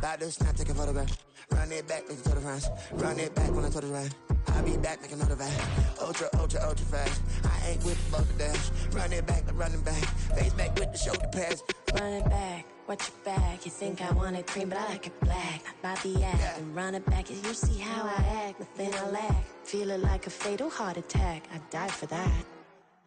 About to snap, take a photograph. Run it back, make it to the France. Run it back when I told it right. I'll be back, make another back. Ultra, ultra, ultra fast. I ain't with the boat dash. Run it back, I'm running back. Face back with the shoulder pads. Run it back, watch your back. You think I want it cream, but I like it black. Body act and run it back. You see how I act, nothing I lack. Feel it like a fatal heart attack. I'd die for that.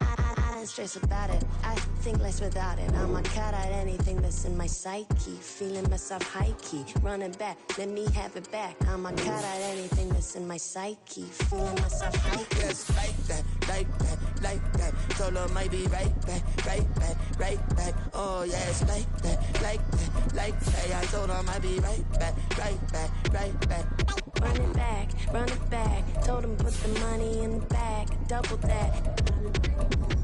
I don't stress about it. I think less without it. I'ma cut out anything that's in my psyche. Feeling myself high key. Running back, let me have it back. I'ma cut out anything that's in my psyche. Feeling myself high key. Yes, like that, like that, like that. Told her might be right back, right back, right back. Oh yes, like that, like that, like that. I told her might be right back, right back, right back. Run it back, run it back. Told him put the money in the bag. Double that.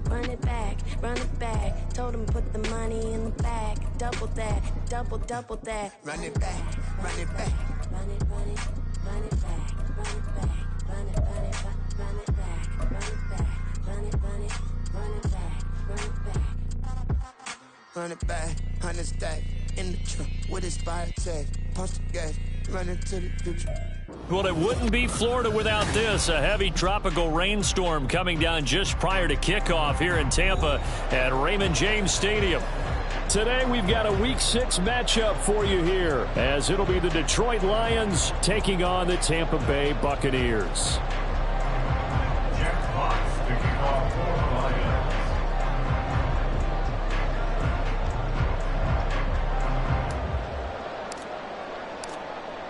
Run it back, run it back. Told him put the money in the bag. Double that, double that. Run it back, run it back. Run it, run it, run it back, run it back, run it, run it, run it back, run it back, run it, run it, run it back, run it back. Run it back, 100 stack in the truck with his fire tag. Punch the gas, run into the future. Well, it wouldn't be Florida without this. A heavy tropical rainstorm coming down just prior to kickoff here in Tampa at Raymond James Stadium. Today we've got a Week 6 matchup for you here, as it'll be the Detroit Lions taking on the Tampa Bay Buccaneers.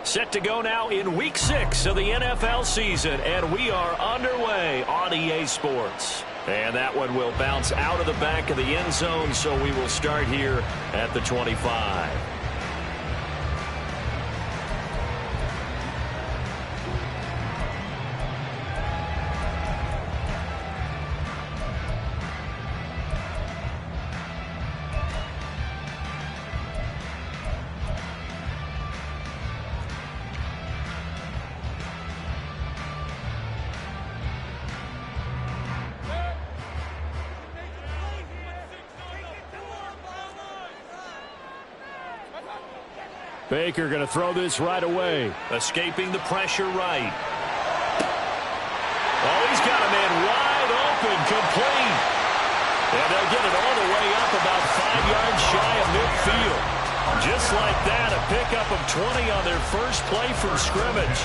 Set to go now in Week 6 of the NFL season, and we are underway on EA Sports. And that one will bounce out of the back of the end zone, so we will start here at the 25. Baker going to throw this right away. Escaping the pressure right. Oh, he's got a man wide open, complete. And they'll get it all the way up about 5 yards shy of midfield. Just like that, a pickup of 20 on their first play from scrimmage.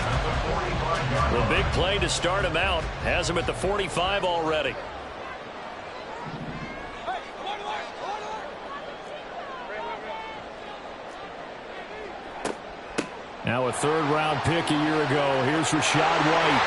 The big play to start him out has him at the 45 already. Now a third-round pick a year ago. Here's Rachaad White.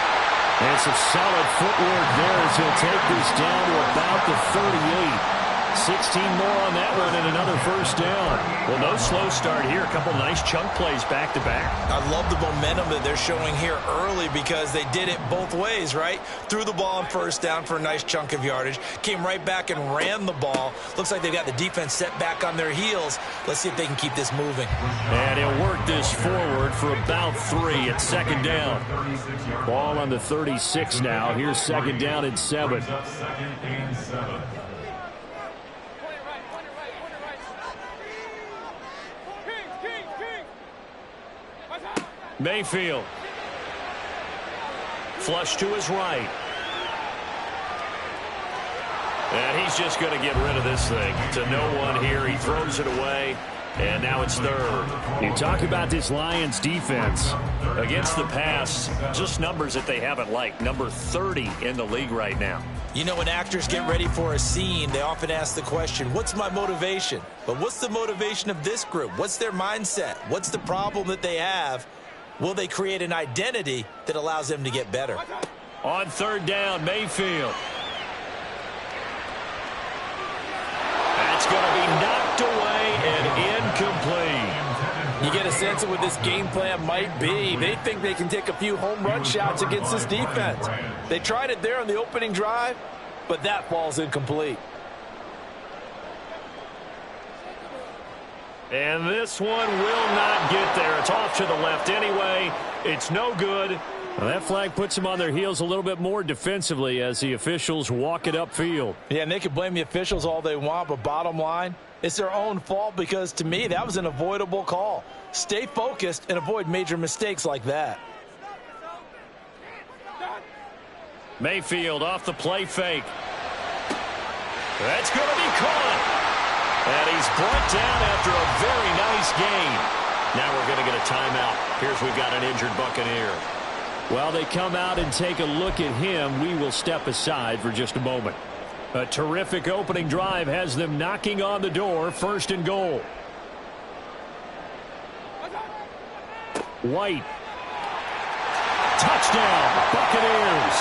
And some solid footwork there as he'll take this down to about the 38. 16 more on that one and another first down. Well, no slow start here. A couple nice chunk plays back-to-back. I love the momentum that they're showing here early because they did it both ways, right? Threw the ball on first down for a nice chunk of yardage. Came right back and ran the ball. Looks like they've got the defense set back on their heels. Let's see if they can keep this moving. And he'll work this forward for about 3 at second down. Ball on the 36 now. Here's second down and 7. Mayfield. Flush to his right. And he's just going to get rid of this thing to no one here. He throws it away, and now it's third. You talk about this Lions defense against the pass, just numbers that they haven't liked. Number 30 in the league right now. You know, when actors get ready for a scene, they often ask the question, what's my motivation? But what's the motivation of this group? What's their mindset? What's the problem that they have? Will they create an identity that allows them to get better? On third down, Mayfield. That's going to be knocked away and incomplete. You get a sense of what this game plan might be. They think they can take a few home run shots against this defense. They tried it there on the opening drive, but that falls incomplete. And this one will not get there. It's off to the left anyway. It's no good. Well, that flag puts them on their heels a little bit more defensively as the officials walk it upfield. Yeah, and they can blame the officials all they want, but bottom line, It's their own fault because, to me, that was an avoidable call. Stay focused and avoid major mistakes like that. Mayfield off the play fake. That's going to be caught. And he's brought down after a very nice gain. Now we're going to get a timeout. Here's we've got an injured Buccaneer. While they come out and take a look at him, we will step aside for just a moment. A terrific opening drive has them knocking on the door, 1st and goal. White. Touchdown, Buccaneers.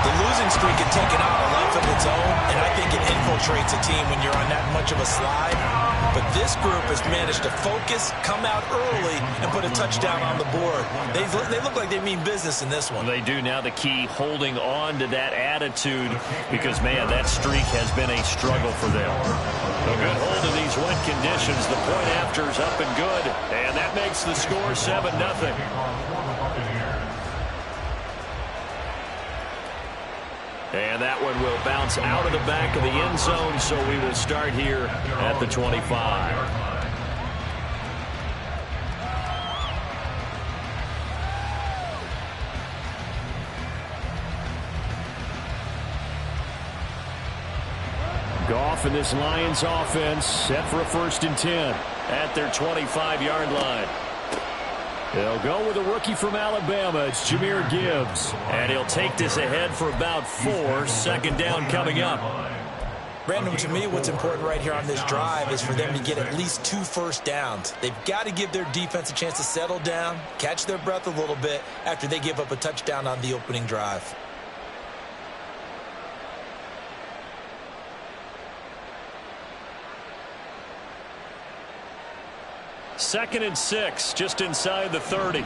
The losing streak had taken on a life of its own, and I think it infiltrates a team when you're on that much of a slide. But this group has managed to focus, come out early, and put a touchdown on the board. They look like they mean business in this one. They do. Now the key, holding on to that attitude, because, man, that streak has been a struggle for them. A good hold of these wet conditions. The point after is up and good, and that makes the score 7-0. And that one will bounce out of the back of the end zone, so we will start here at the 25. Goff and this Lions offense set for a 1st and 10 at their 25-yard line. They'll go with a rookie from Alabama. It's Jahmyr Gibbs. And he'll take this ahead for about 4. 2nd down coming up. Brandon, to me, what's important right here on this drive is for them to get at least 2 first downs. They've got to give their defense a chance to settle down, catch their breath a little bit after they give up a touchdown on the opening drive. Second and 6, just inside the 30.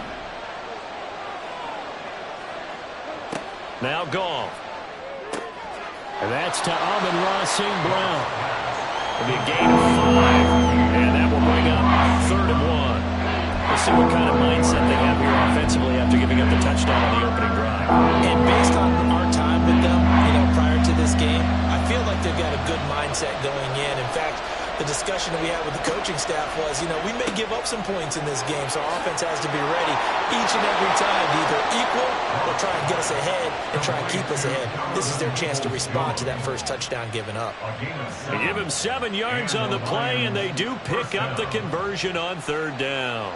Now Goff. And that's to Amon-Ra St. Brown. It'll be a gain of 5. And that will bring up 3rd and 1. Let's see what kind of mindset they have here offensively after giving up the touchdown on the opening drive. And based on our time with them, prior to this game, I feel like they've got a good mindset going in. In fact, the discussion that we had with the coaching staff was, we may give up some points in this game, so our offense has to be ready each and every time to either equal or try and get us ahead and try and keep us ahead. This is their chance to respond to that first touchdown given up. They give him 7 yards on the play, and they do pick up the conversion on 3rd down.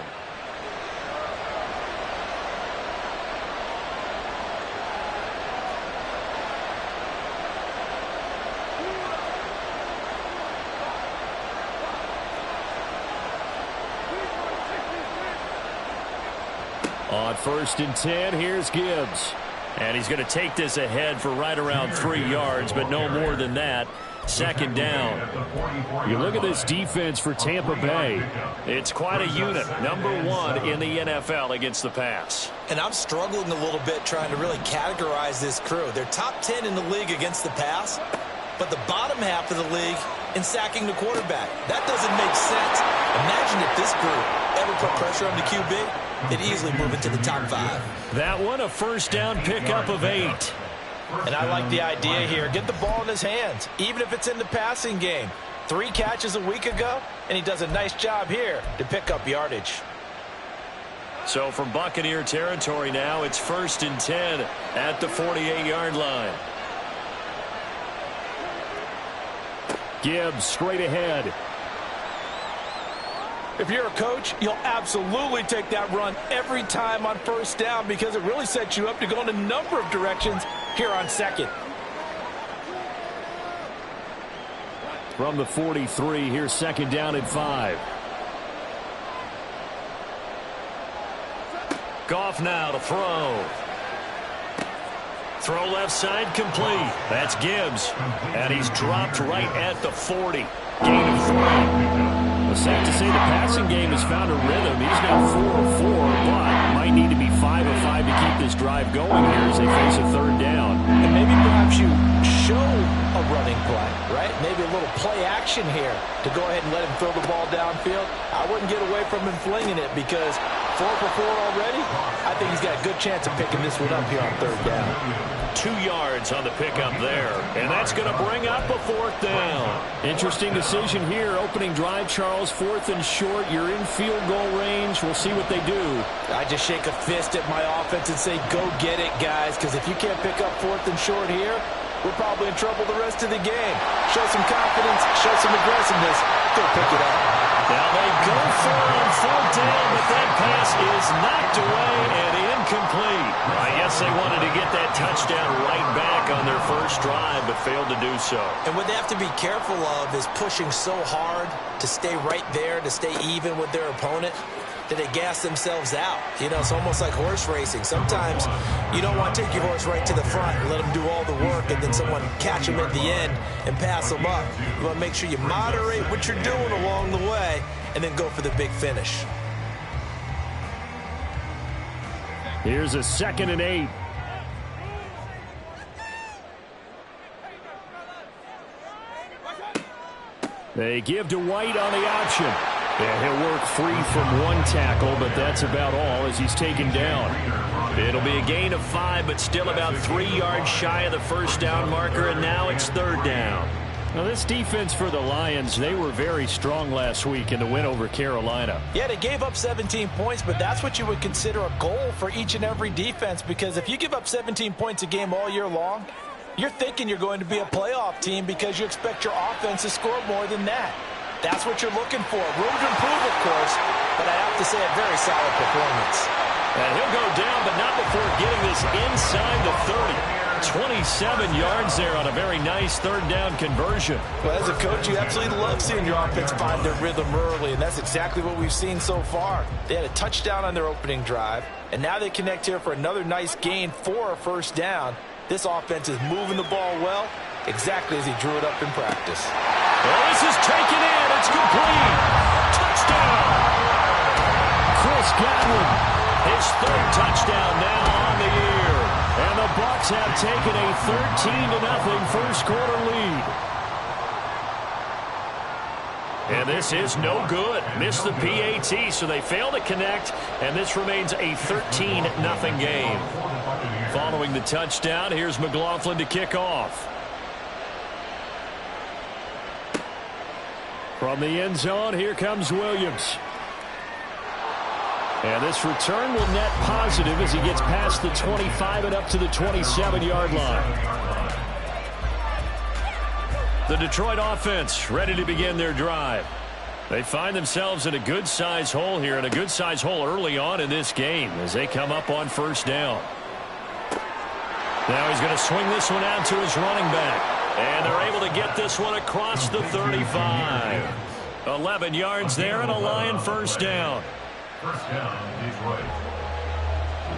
On 1st and 10, here's Gibbs. And he's going to take this ahead for right around 3 yards, but no more than that. 2nd down. You look at this defense for Tampa Bay. It's quite a unit. Number 1 in the NFL against the pass. And I'm struggling a little bit trying to really categorize this crew. They're top 10 in the league against the pass, but the bottom half of the league in sacking the quarterback. That doesn't make sense. Imagine if this group ever put pressure on the QB. They'd easily move into the top 5. That one, a 1st down pickup of 8. And I like the idea here. Get the ball in his hands, even if it's in the passing game. 3 catches a week ago, and he does a nice job here to pick up yardage. So from Buccaneer territory now, it's 1st and 10 at the 48-yard line. Gibbs straight ahead. If you're a coach, you'll absolutely take that run every time on 1st down because it really sets you up to go in a number of directions here on 2nd. From the 43, here's 2nd down and 5. Goff now to throw. Throw left side complete. That's Gibbs. And he's dropped right at the 40. Gain of 3. Safe to say the passing game has found a rhythm. He's got 4 of 4, but might need to be 5 of 5 to keep this drive going here as they face a 3rd down. And maybe perhaps you show a running play, right? Maybe a little play action here to go ahead and let him throw the ball downfield. I wouldn't get away from him flinging it because 4 for 4 already. I think he's got a good chance of picking this one up here on 3rd down. 2 yards on the pickup there, and that's going to bring up a 4th down. Interesting decision here. Opening drive, Charles, 4th and short. You're in field goal range. We'll see what they do. I just shake a fist at my offense and say, go get it, guys, because if you can't pick up 4th and short here, we're probably in trouble the rest of the game. Show some confidence, show some aggressiveness, go pick it up. Now they go for it on 4th down, but that pass is knocked away and incomplete. I guess they wanted to get that touchdown right back on their first drive, but failed to do so. And what they have to be careful of is pushing so hard to stay right there, to stay even with their opponent, that they gas themselves out. You know, it's almost like horse racing. Sometimes you don't want to take your horse right to the front and let them do all the work and then someone catch them at the end and pass them up. You want to make sure you moderate what you're doing along the way and then go for the big finish. Here's a 2nd and 8. They give to White on the option. Yeah, he'll work free from 1 tackle, but that's about all as he's taken down. It'll be a gain of 5, but still about 3 yards shy of the first down marker, and now it's 3rd down. Now, this defense for the Lions, they were very strong last week in the win over Carolina. Yeah, they gave up 17 points, but that's what you would consider a goal for each and every defense, because if you give up 17 points a game all year long, you're thinking you're going to be a playoff team because you expect your offense to score more than that. That's what you're looking for. Room to improve, of course, but I have to say a very solid performance. And he'll go down, but not before getting this inside the 30. 27 yards there on a very nice 3rd down conversion. Well, as a coach, you absolutely love seeing your offense find their rhythm early, and that's exactly what we've seen so far. They had a touchdown on their opening drive, and now they connect here for another nice gain for a 1st down. This offense is moving the ball well, exactly as he drew it up in practice. Well, this is taken in. It's complete. Touchdown. Chris Godwin, his 3rd touchdown now on the year. And the Bucs have taken a 13-0 first quarter lead. And this is no good. Missed the PAT, so they fail to connect, and this remains a 13-0 game. Following the touchdown, here's McLaughlin to kick off. From the end zone, here comes Williams. And this return will net positive as he gets past the 25 and up to the 27-yard line. The Detroit offense ready to begin their drive. They find themselves in a good-sized hole here, and a good-sized hole early on in this game as they come up on 1st down. Now he's going to swing this one out to his running back. And they're able to get this one across the 35. 11 yards there and a Lion 1st down.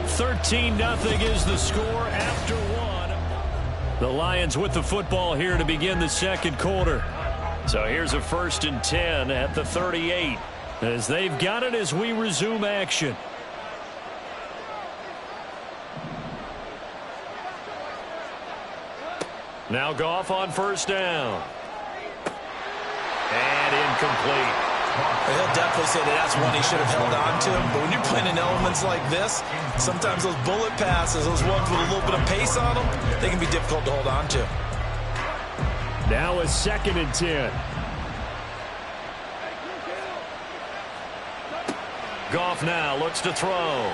13-0 is the score after 1. The Lions with the football here to begin the 2nd quarter. So here's a 1st and 10 at the 38 as they've got it as we resume action. Now Goff on 1st down. And incomplete. He'll definitely say that that's one he should have held on to. But when you're playing in elements like this, sometimes those bullet passes, those ones with a little bit of pace on them, they can be difficult to hold on to. Now a 2nd and 10. Goff now looks to throw.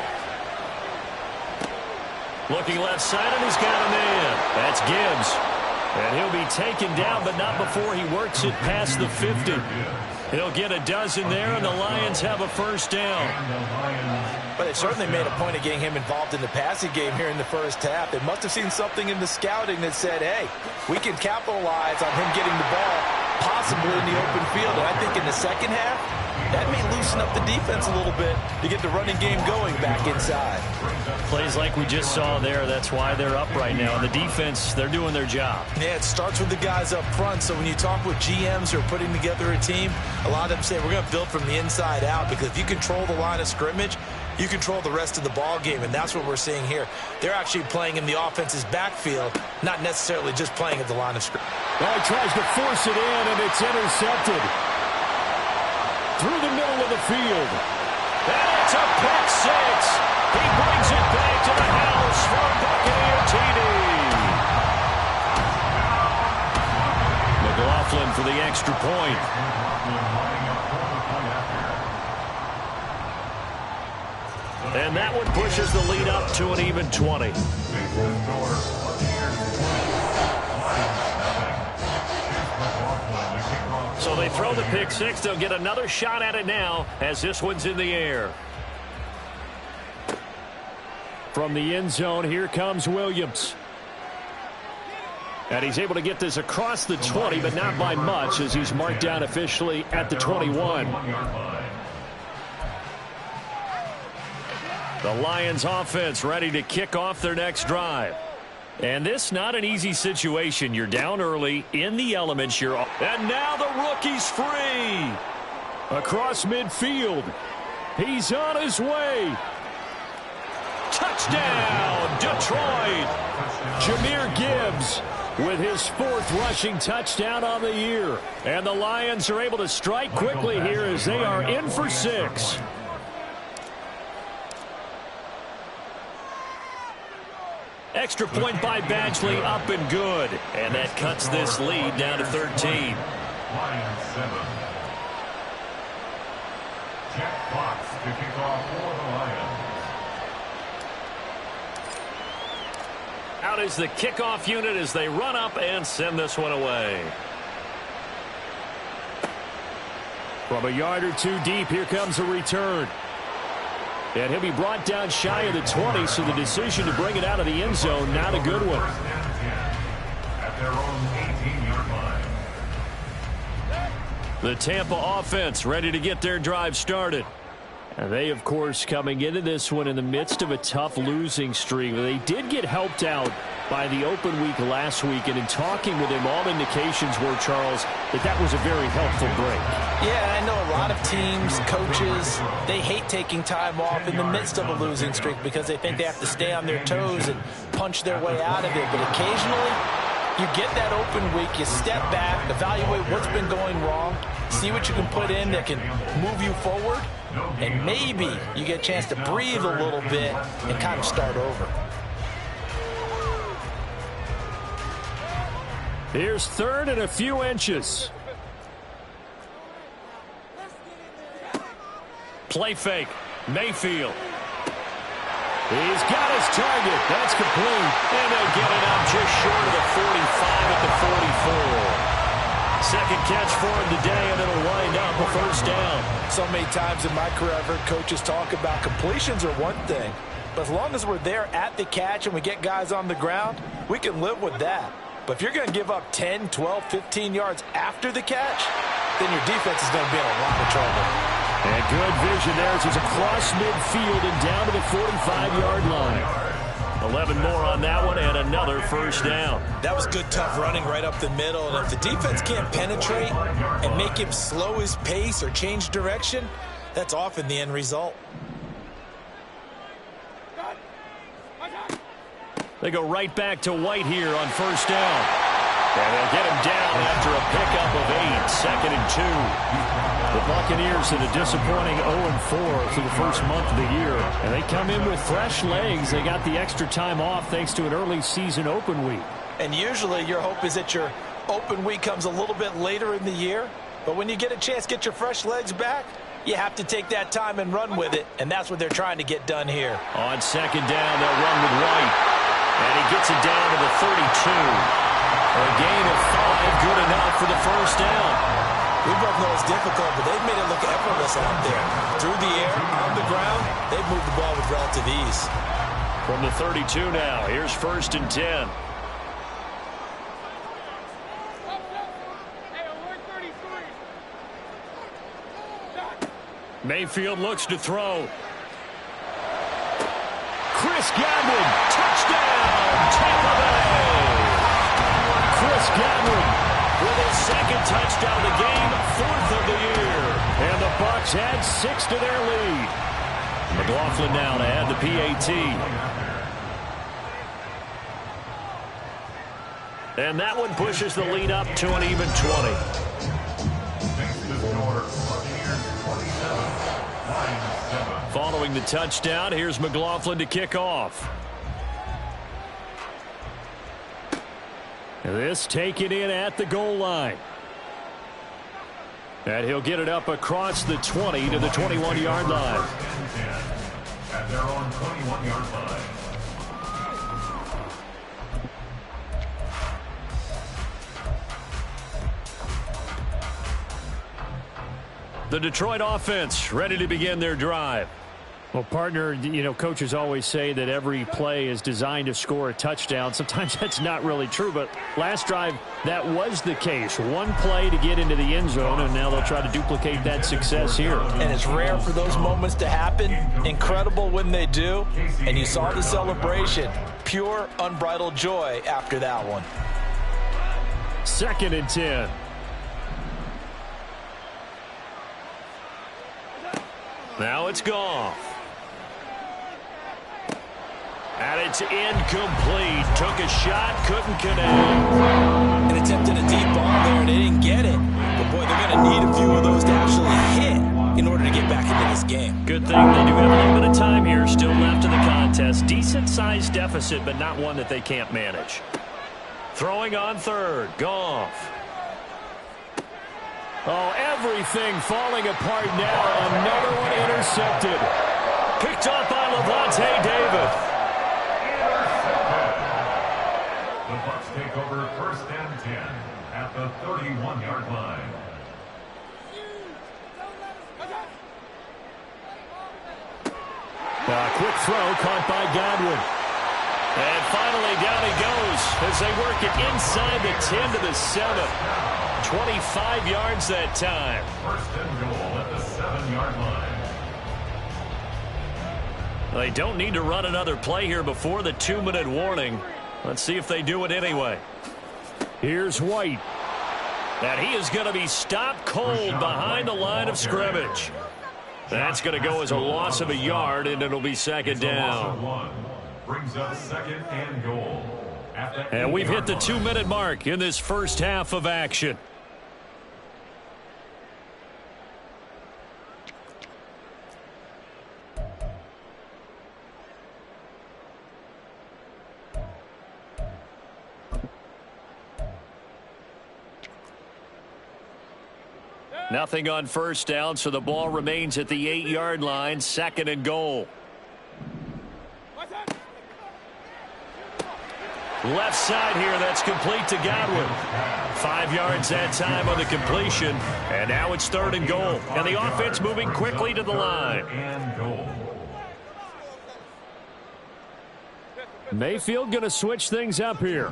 Looking left side, and he's got a man. That's Gibbs. And he'll be taken down, but not before he works it past the 50. He'll get a dozen there, and the Lions have a 1st down. But it certainly made a point of getting him involved in the passing game here in the first half. They must have seen something in the scouting that said, hey, we can capitalize on him getting the ball possibly in the open field. And I think in the second half, that may loosen up the defense a little bit to get the running game going back inside. Plays like we just saw there, that's why they're up right now. The defense, they're doing their job. Yeah, it starts with the guys up front. So when you talk with GMs who are putting together a team, a lot of them say we're going to build from the inside out, because if you control the line of scrimmage, you control the rest of the ball game, and that's what we're seeing here. They're actually playing in the offense's backfield, not necessarily just playing at the line of scrimmage. Well, he tries to force it in, and it's intercepted through the middle of the field. And it's a pick six. He brings it back to the house for a Buccaneer TD. McLaughlin for the extra point. And that one pushes the lead up to an even 20. So they throw the pick six. They'll get another shot at it now as this one's in the air. From the end zone, here comes Williams. And he's able to get this across the 20, but not by much, as he's marked down officially at the 21. The Lions offense ready to kick off their next drive. And this not an easy situation. You're down early in the elements. And now the rookie's free. Across midfield. He's on his way. Touchdown, Detroit. Jahmyr Gibbs with his fourth rushing touchdown on the year. And the Lions are able to strike quickly here as they are in for 6. Extra point by Badgley, up and good. And that cuts this lead down to 13. Lions 7. Jack Bucs to kick off for the Lions. Out is the kickoff unit as they run up and send this one away. From a yard or two deep, here comes a return. And he'll be brought down shy of the 20, so the decision to bring it out of the end zone, not a good one. At their own 18-yard line. The Tampa offense ready to get their drive started. And they, of course, coming into this one in the midst of a tough losing streak. They did get helped out by the open week last week, and in talking with him, all indications were, Charles, that was a very helpful break. Yeah, I know a lot of teams, coaches, they hate taking time off in the midst of a losing streak because they think they have to stay on their toes and punch their way out of it. But occasionally, you get that open week, you step back, evaluate what's been going wrong, see what you can put in that can move you forward, and maybe you get a chance to breathe a little bit and kind of start over. Here's third and a few inches. Play fake. Mayfield. He's got his target. That's complete. And they'll get it up just short of the 45 at the 44. Second catch for him today, and it'll wind up a first down. So many times in my career, I've heard coaches talk about completions are one thing. But as long as we're there at the catch and we get guys on the ground, we can live with that. But if you're going to give up 10, 12, 15 yards after the catch, then your defense is going to be in a lot of trouble. And good vision there as he's across midfield and down to the 45-yard line. 11 more on that one and another first down. That was good, tough running right up the middle. And if the defense can't penetrate and make him slow his pace or change direction, that's often the end result. They go right back to White here on first down. And they'll get him down after a pickup of 8, second and 2. The Buccaneers in a disappointing 0-4 through the first month of the year. And they come in with fresh legs. They got the extra time off thanks to an early season open week. And usually your hope is that your open week comes a little bit later in the year. But when you get a chance to get your fresh legs back, you have to take that time and run with it. And that's what they're trying to get done here. On second down, they'll run with White. And he gets it down to the 32. A gain of 5, good enough for the first down. We both know it's difficult, but they've made it look effortless out there. Through the air, on the ground, they've moved the ball with relative ease. From the 32 now, here's first and 10. Mayfield looks to throw. Chris Godwin, touchdown, Tampa Bay. Chris Godwin with his second touchdown of the game, 4th of the year. And the Bucs add 6 to their lead. McLaughlin now to add the PAT. And that one pushes the lead up to an even 20. Following the touchdown, here's McLaughlin to kick off. This taken in at the goal line. And he'll get it up across the 20 to the 21-yard line. At their own 21-yard line. The Detroit offense ready to begin their drive. Well, partner, you know, coaches always say that every play is designed to score a touchdown. Sometimes that's not really true, but last drive, that was the case. One play to get into the end zone, and now they'll try to duplicate that success here. And it's rare for those moments to happen. Incredible when they do. And you saw the celebration. Pure, unbridled joy after that one. 2nd and 10. Now it's Goff. And it's incomplete. Took a shot, couldn't connect. And attempted a deep ball there, and they didn't get it. But, boy, they're going to need a few of those to actually hit in order to get back into this game. Good thing they do have a little bit of time here still left in the contest. Decent-sized deficit, but not one that they can't manage. Throwing on 3rd. Goff. Oh, everything falling apart now. Another one intercepted. Picked off by Levante David. The Bucs take over 1st and 10 at the 31-yard line. A quick throw caught by Godwin. And finally down he goes as they work it inside the 10 to the 7. 25 yards that time. 1st and goal at the 7-yard line. They don't need to run another play here before the 2-minute warning. Let's see if they do it anyway. Here's White. And he is going to be stopped cold behind the line of scrimmage. That's going to go as a loss of a yard, and it'll be 2nd down. Brings up 2nd and goal. And we've hit the 2-minute mark in this first half of action. Nothing on 1st down, so the ball remains at the 8-yard line, 2nd and goal. Left side here, that's complete to Godwin. 5 yards that time on the completion, and now it's 3rd and goal. And the offense moving quickly to the line. Mayfield going to switch things up here.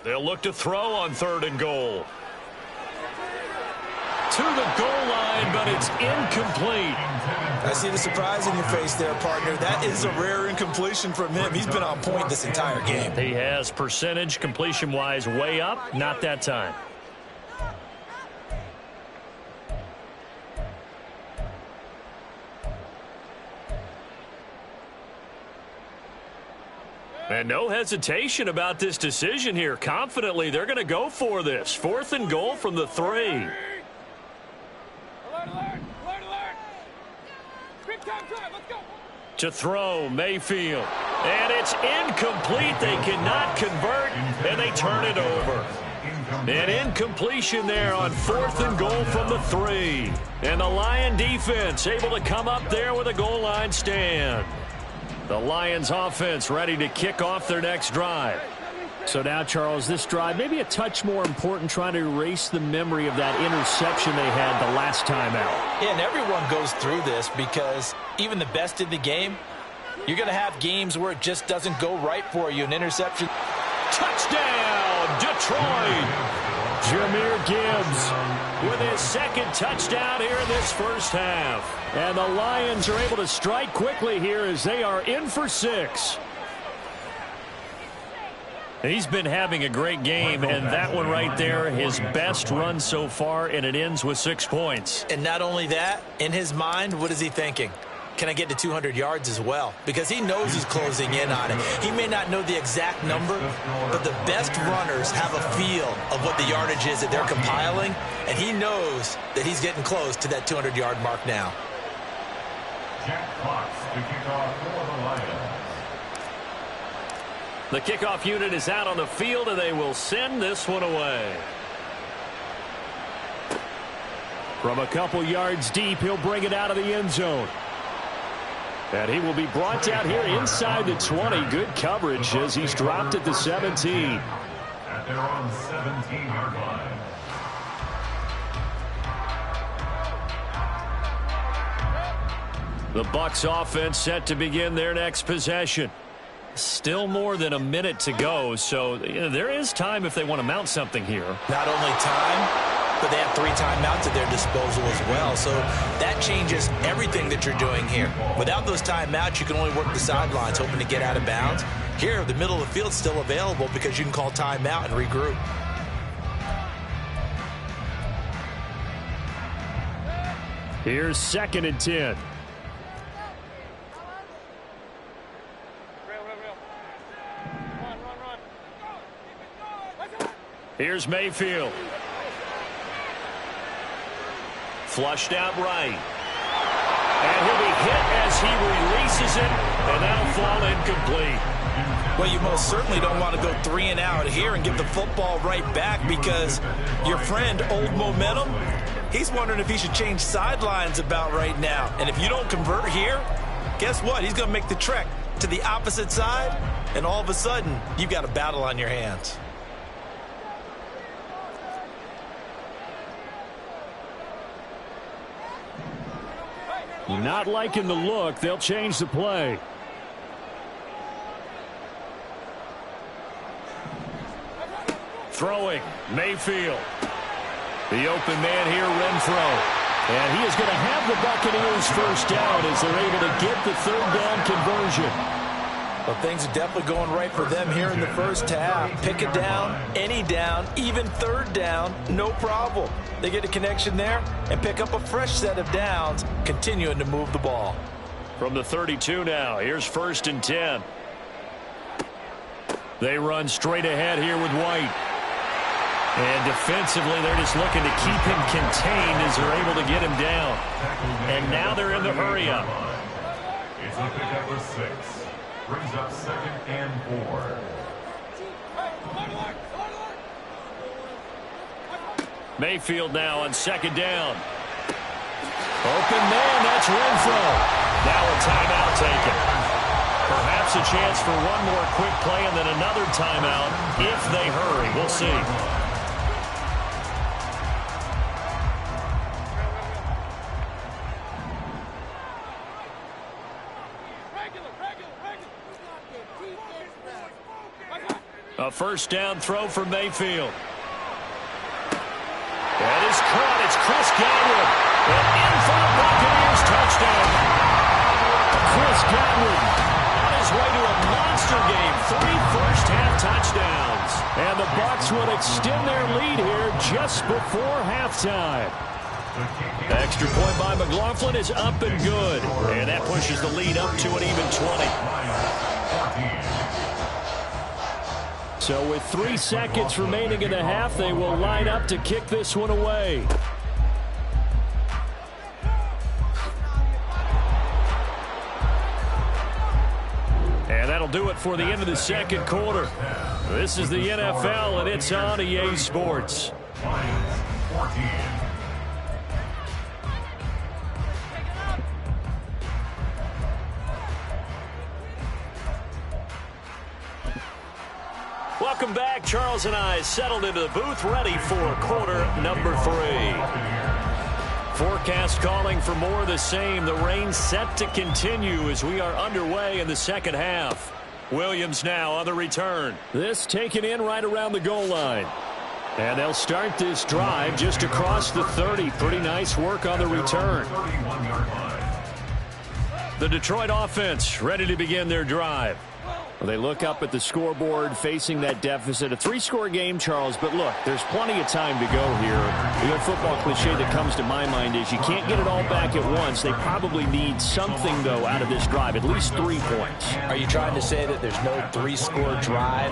They'll look to throw on 3rd and goal. To the goal line, but it's incomplete. I see the surprise in your face there, partner. That is a rare incompletion from him. He's been on point this entire game. He has percentage completion-wise way up, not that time. And no hesitation about this decision here. Confidently, they're going to go for this. 4th and goal from the 3. To throw, Mayfield. And it's incomplete. They cannot convert, and they turn it over. An incompletion there on 4th and goal from the 3. And the Lion defense able to come up there with a goal line stand. The Lions offense ready to kick off their next drive. So now, Charles, this drive maybe a touch more important, trying to erase the memory of that interception they had the last time out. Yeah, and everyone goes through this because even the best in the game, you're going to have games where it just doesn't go right for you. An interception. Touchdown, Detroit. Jahmyr Gibbs with his second touchdown here in this first half. And the Lions are able to strike quickly here as they are in for 6. He's been having a great game, and that one right there, his best run so far, and it ends with 6 points. And not only that, in his mind, what is he thinking? Can I get to 200 yards as well? Because he knows he's closing in on it. He may not know the exact number, but the best runners have a feel of what the yardage is that they're compiling, and he knows that he's getting close to that 200-yard mark now. Jack Fox to kick off for the Lions. The kickoff unit is out on the field, and they will send this one away. From a couple yards deep, he'll bring it out of the end zone. And he will be brought down here inside the 20. Good coverage as he's dropped at the 17. At their own 17-yard line. The Bucs offense set to begin their next possession. Still more than a minute to go, so there is time if they want to mount something here. Not only time, but they have 3 timeouts at their disposal as well. So that changes everything that you're doing here. Without those timeouts, you can only work the sidelines, hoping to get out of bounds. Here, the middle of the field's still available because you can call timeout and regroup. Here's 2nd and 10. Here's Mayfield. Flushed out right. And he'll be hit as he releases it, and that'll fall incomplete. Well, you most certainly don't want to go 3 and out here and give the football right back because your friend, Old Momentum, he's wondering if he should change sidelines about right now. And if you don't convert here, guess what? He's going to make the trek to the opposite side, and all of a sudden, you've got a battle on your hands. Not liking the look. They'll change the play. Throwing, Mayfield. The open man here, Renfro. And he is going to have the Buccaneers first down as they're able to get the 3rd down conversion. Well, things are definitely going right for them here in the first half. Pick a down, any down, even 3rd down, no problem. They get a connection there and pick up a fresh set of downs, continuing to move the ball. From the 32 now, here's 1st and 10. They run straight ahead here with White. And defensively, they're just looking to keep him contained as they're able to get him down. And now they're in the hurry-up. It's a pickup of 6. Brings up 2nd and 4. Mayfield now on 2nd down. Open man, that's Renfro. Now a timeout taken. Perhaps a chance for one more quick play and then another timeout if they hurry. We'll see. A 1st down throw for Mayfield. That is caught. It's Chris Godwin. And in for the Buccaneers touchdown. Chris Godwin on his way to a monster game. 3 first-half touchdowns. And the Bucs will extend their lead here just before halftime. Extra point by McLaughlin is up and good. And that pushes the lead up to an even 20. So with 3 seconds remaining in the half, they will line up to kick this one away. And that'll do it for the end of the 2nd quarter. This is the NFL, and it's on EA Sports. Lions 14. Welcome back. Charles and I settled into the booth, ready for quarter number 3. Forecast calling for more of the same. The rain set to continue as we are underway in the 2nd half. Williams now on the return. This taken in right around the goal line. And they'll start this drive just across the 30. Pretty nice work on the return. The Detroit offense ready to begin their drive. Well, they look up at the scoreboard facing that deficit. A 3-score game, Charles, but look, there's plenty of time to go here. The football cliche that comes to my mind is you can't get it all back at once. They probably need something, though, out of this drive, at least 3 points. Are you trying to say that there's no 3-score drive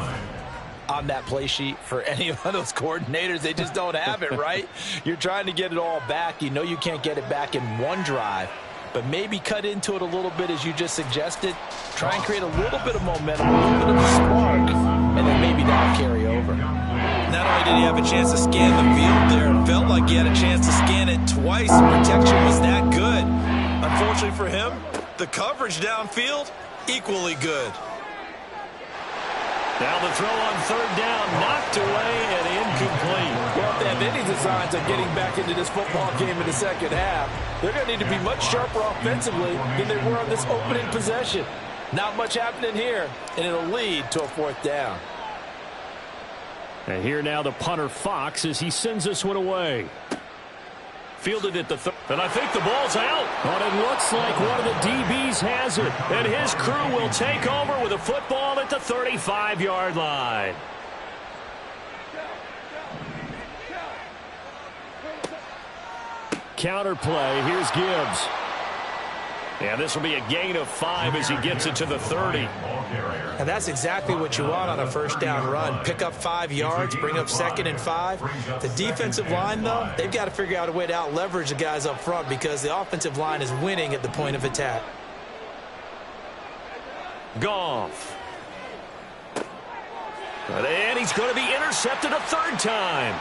on that play sheet for any of those coordinators? They just don't have it, right? You're trying to get it all back. You know you can't get it back in one drive, but maybe cut into it a little bit as you just suggested. Try and create a little bit of momentum, a little bit of a spark, and then maybe that'll carry over. Not only did he have a chance to scan the field there, it felt like he had a chance to scan it twice. The protection was that good. Unfortunately for him, the coverage downfield, equally good. Now the throw on 3rd down, knocked away and incomplete. Well, if they have any designs on getting back into this football game in the second half, they're going to need to be much sharper offensively than they were on this opening possession. Not much happening here, and it'll lead to a 4th down. And here now the punter Fox as he sends this one away. Fielded at the and I think the ball's out. But it looks like one of the DBs has it. And his crew will take over with a football at the 35-yard line. Counter play. Here's Gibbs. And this will be a gain of 5 as he gets it to the 30. And that's exactly what you want on a 1st down run. Pick up 5 yards, bring up 2nd and 5. The defensive line, though, they've got to figure out a way to out-leverage the guys up front because the offensive line is winning at the point of attack. Goff. And he's going to be intercepted a 3rd time.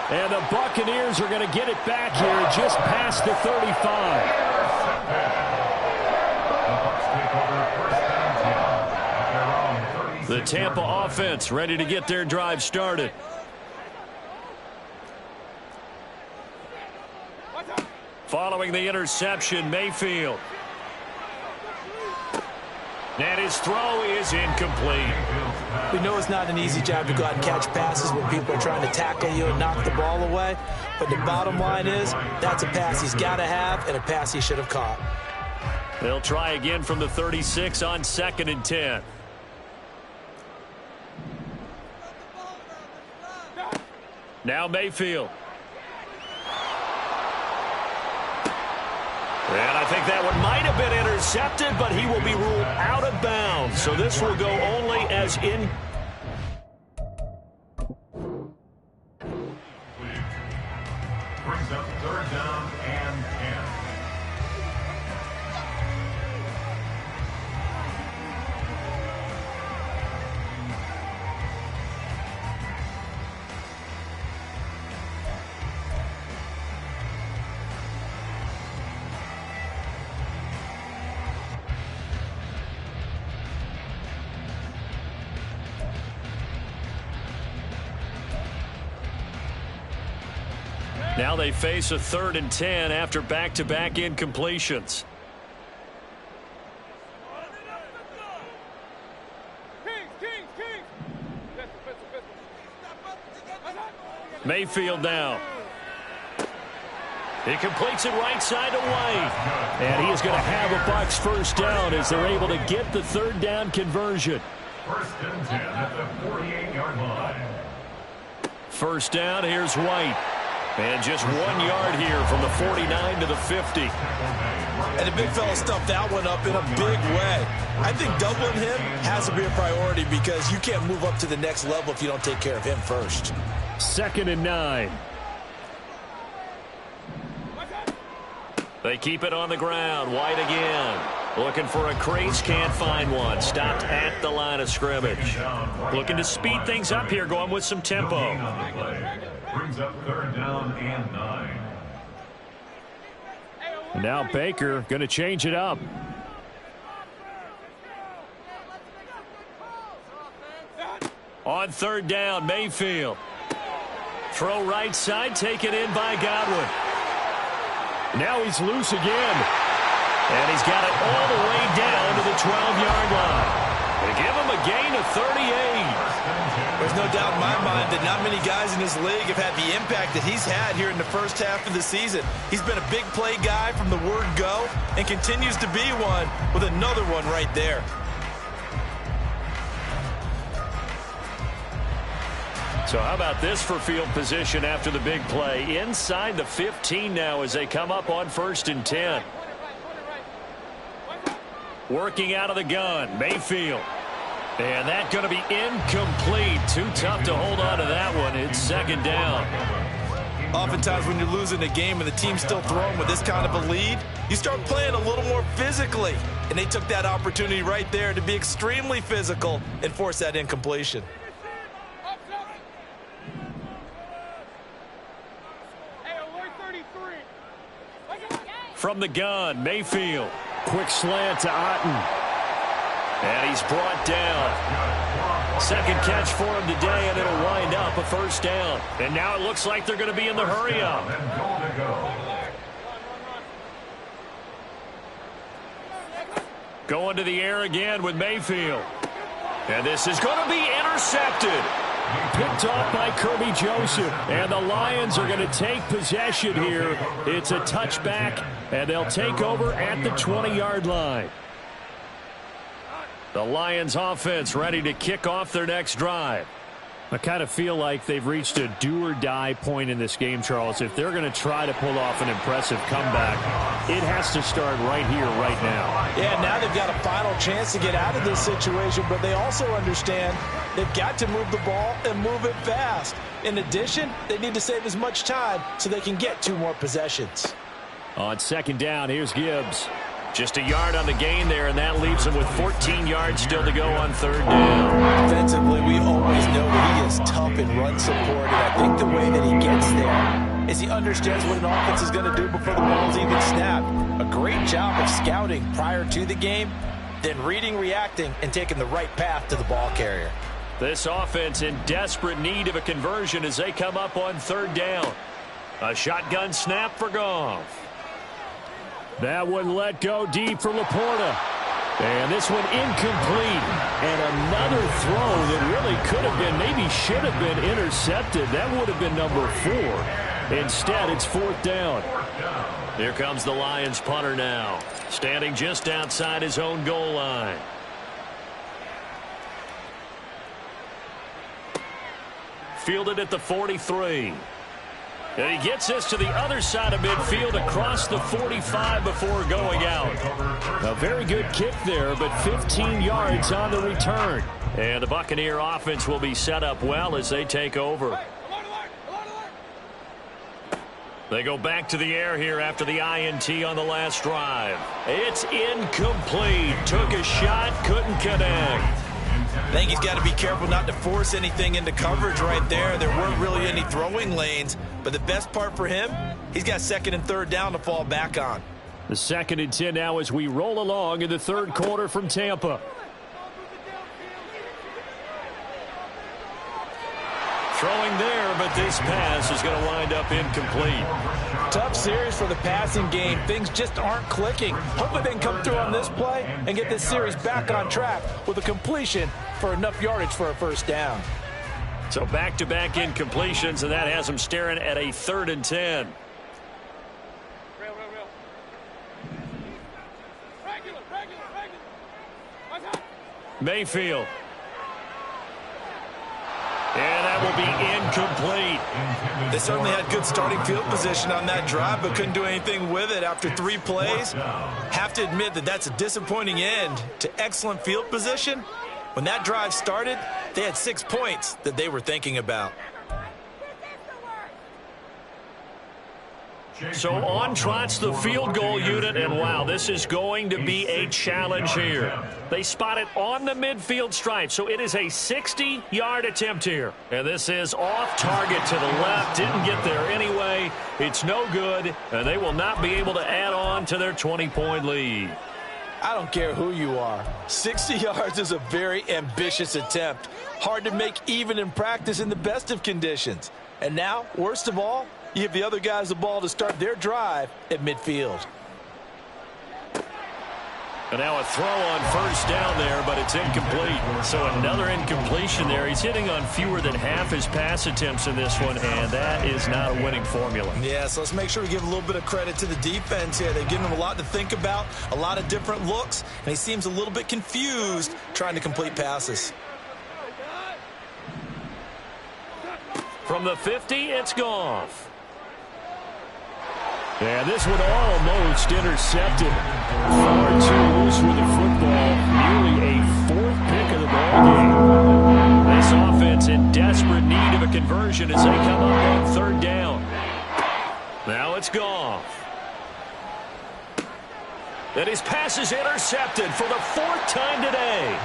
And the Buccaneers are going to get it back here just past the 35. The Tampa offense ready to get their drive started. Following the interception, Mayfield. And his throw is incomplete. We know it's not an easy job to go out and catch passes when people are trying to tackle you and knock the ball away. But the bottom line is, that's a pass he's got to have and a pass he should have caught. They'll try again from the 36 on 2nd and 10. Now Mayfield. And I think that one might have been intercepted, but he will be ruled out of bounds. So this will go only as in. Brings up 3rd down and 10. Now they face a 3rd and 10 after back-to-back incompletions. Mayfield now. He completes it right side away. And he is going to have a Bucs 1st down as they're able to get the 3rd down conversion. 1st and 10 at the 48-yard line. 1st down, here's White. And just 1 yard here from the 49 to the 50. And the big fella stuffed that one up in a big way. I think doubling him has to be a priority because you can't move up to the next level if you don't take care of him first. 2nd and 9. They keep it on the ground. White again. Looking for a crease, can't find one. Stopped at the line of scrimmage. Looking to speed things up here, going with some tempo. Brings up 3rd down and 9. Now Baker going to change it up. On 3rd down, Mayfield. Throw right side, taken in by Godwin. Now he's loose again. And he's got it all the way down to the 12-yard line. They give him a gain of 38. There's no doubt in my mind that not many guys in this league have had the impact that he's had here in the first half of the season. He's been a big play guy from the word go and continues to be one with another one right there. So how about this for field position after the big play? Inside the 15 now as they come up on 1st and 10. Working out of the gun, Mayfield. And that's going to be incomplete. Too tough to hold on to that one. It's 2nd down. Oftentimes when you're losing a game and the team's still throwing with this kind of a lead, you start playing a little more physically. And they took that opportunity right there to be extremely physical and force that incompletion. From the gun, Mayfield. Quick slant to Otten. And he's brought down. Second catch for him today, and it'll wind up a 1st down. And now it looks like they're going to be in the hurry-up. Going to the air again with Mayfield. And this is going to be intercepted. Picked off by Kirby Joseph. And the Lions are going to take possession here. It's a touchback, and they'll take over at the 20-yard line. The Lions offense ready to kick off their next drive. I kind of feel like they've reached a do-or-die point in this game, Charles. If they're going to try to pull off an impressive comeback, it has to start right here, right now. Yeah, now they've got a final chance to get out of this situation, but they also understand they've got to move the ball and move it fast. In addition, they need to save as much time so they can get 2 more possessions. On 2nd down, here's Gibbs. Just a yard on the gain there, and that leaves him with 14 yards still to go on 3rd down. Defensively, we always know that he is tough in run support, and I think the way that he gets there is he understands what an offense is going to do before the ball's even snapped. A great job of scouting prior to the game, then reading, reacting, and taking the right path to the ball carrier. This offense in desperate need of a conversion as they come up on 3rd down. A shotgun snap for Goff. That one let go deep for Laporta. And this one incomplete. And another throw that really could have been, maybe should have been intercepted. That would have been number 4. Instead, it's 4th down. Here comes the Lions punter now. Standing just outside his own goal line. Fielded at the 43. And he gets this to the other side of midfield across the 45 before going out. A very good kick there, but 15 yards on the return. And the Buccaneer offense will be set up well as they take over. They go back to the air here after the INT on the last drive. It's incomplete. Took a shot, couldn't connect. I think he's got to be careful not to force anything into coverage right there. There weren't really any throwing lanes, but the best part for him, he's got 2nd and 3rd down to fall back on. The 2nd and 10 now as we roll along in the 3rd quarter from Tampa. Throwing there, but this pass is going to wind up incomplete. Tough series for the passing game. Things just aren't clicking. Hopefully they can come through on this play and get this series back on track with a completion for enough yardage for a 1st down. So back-to-back incompletions, and that has them staring at a 3rd and 10. Mayfield. And that will be incomplete. They certainly had good starting field position on that drive, but couldn't do anything with it after 3 plays. Have to admit that that's a disappointing end to excellent field position. When that drive started, they had 6 points that they were thinking about. So on trots the field goal unit, and wow, this is going to be a challenge here. They spot it on the midfield stripe, so it is a 60-yard attempt here. And this is off target to the left, didn't get there anyway. It's no good, and they will not be able to add on to their 20-point lead. I don't care who you are. 60 yards is a very ambitious attempt. Hard to make even in practice in the best of conditions. And now, worst of all, you give the other guys the ball to start their drive at midfield. And now a throw on first down there, but it's incomplete. So another incompletion there. He's hitting on fewer than half his pass attempts in this one, and that is not a winning formula. Yeah, so let's make sure we give a little bit of credit to the defense here. They've given him a lot to think about, a lot of different looks, and he seems a little bit confused trying to complete passes. From the 50, it's Goff. And this one almost intercepted. Far too loose with the football. Nearly a fourth pick of the ball game. This offense in desperate need of a conversion as they come up on third down. Now it's Goff. And his pass is intercepted for the fourth time today.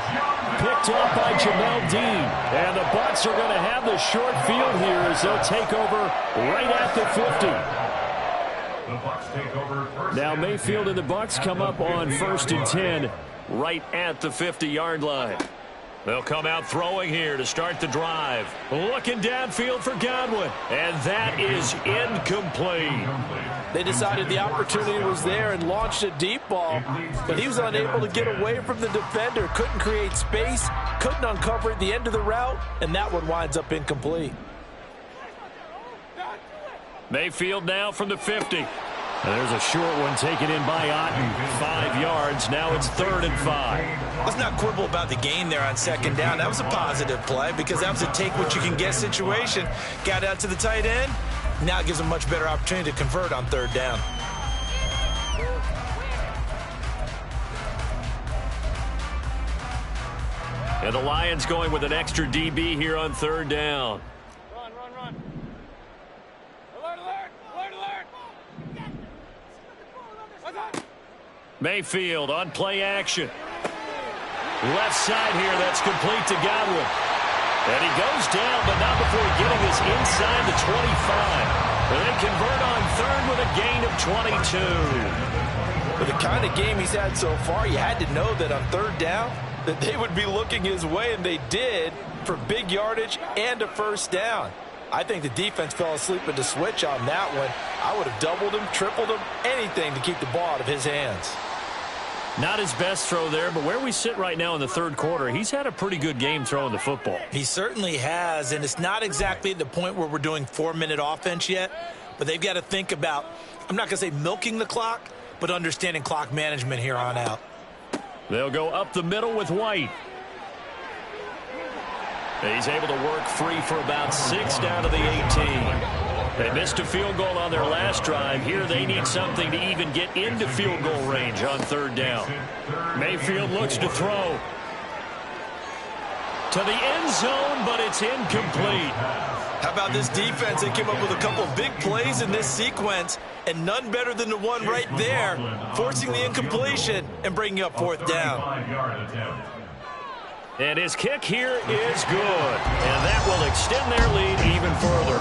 Picked up by Jamel Dean. And the Bucs are going to have the short field here as they'll take over right at the 50. Now Mayfield and the Bucs come up on 1st and 10 right at the 50-yard line. They'll come out throwing here to start the drive. Looking downfield for Godwin. And that is incomplete. They decided the opportunity was there and launched a deep ball, but he was unable to get away from the defender. Couldn't create space, couldn't uncover at the end of the route, and that one winds up incomplete. Mayfield now from the 50. And there's a short one taken in by Otten. 5 yards. Now it's 3rd and 5. Let's not quibble about the gain there on 2nd down. That was a positive play because that was a take-what-you-can-get situation. Got out to the tight end. Now it gives them a much better opportunity to convert on 3rd down. And the Lions going with an extra DB here on 3rd down. Run. Alert. Mayfield on play action. Left side here, that's complete to Godwin. And he goes down, but not before getting this inside the 25. And they convert on 3rd with a gain of 22. With the kind of game he's had so far, you had to know that on 3rd down that they would be looking his way, and they did, for big yardage and a 1st down. I think the defense fell asleep at the switch on that one. I would have doubled him, tripled him, anything to keep the ball out of his hands. Not his best throw there, but where we sit right now in the 3rd quarter, he's had a pretty good game throwing the football. He certainly has, and it's not exactly at the point where we're doing 4-minute offense yet, but they've got to think about, I'm not going to say milking the clock, but understanding clock management here on out. They'll go up the middle with White. He's able to work free for about 6 down to the 18. They missed a field goal on their last drive. Here they need something to even get into field goal range on 3rd down. Mayfield looks to throw. To the end zone, but it's incomplete. How about this defense? They came up with a couple of big plays in this sequence, and none better than the one right there, forcing the incompletion and bringing up 4th down. And his kick here is good. And that will extend their lead even further.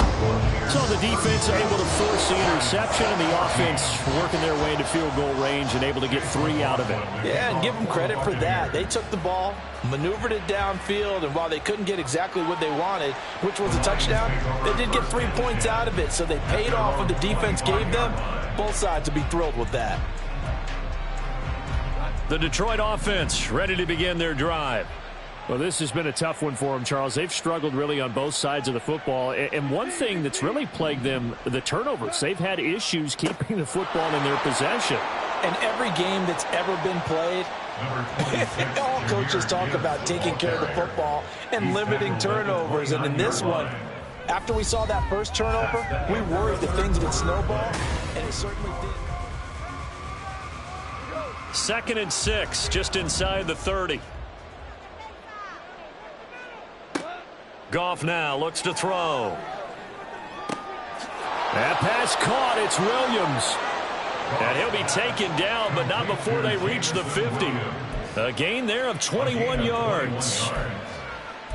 So the defense able to force the interception, and the offense working their way into field goal range and able to get 3 out of it. Yeah, and give them credit for that. They took the ball, maneuvered it downfield, and while they couldn't get exactly what they wanted, which was a touchdown, they did get 3 points out of it. So they paid off what the defense gave them. Both sides will be thrilled with that. The Detroit offense ready to begin their drive. Well, this has been a tough one for them, Charles. They've struggled really on both sides of the football. And one thing that's really plagued them, the turnovers. They've had issues keeping the football in their possession. And every game that's ever been played, all coaches talk about taking care of the football and limiting turnovers. And in this one, after we saw that first turnover, we worried that things would snowball, and it certainly did. 2nd and 6, just inside the 30. Goff now looks to throw. That pass caught. It's Williams. And he'll be taken down, but not before they reach the 50. A gain there of 21 yards.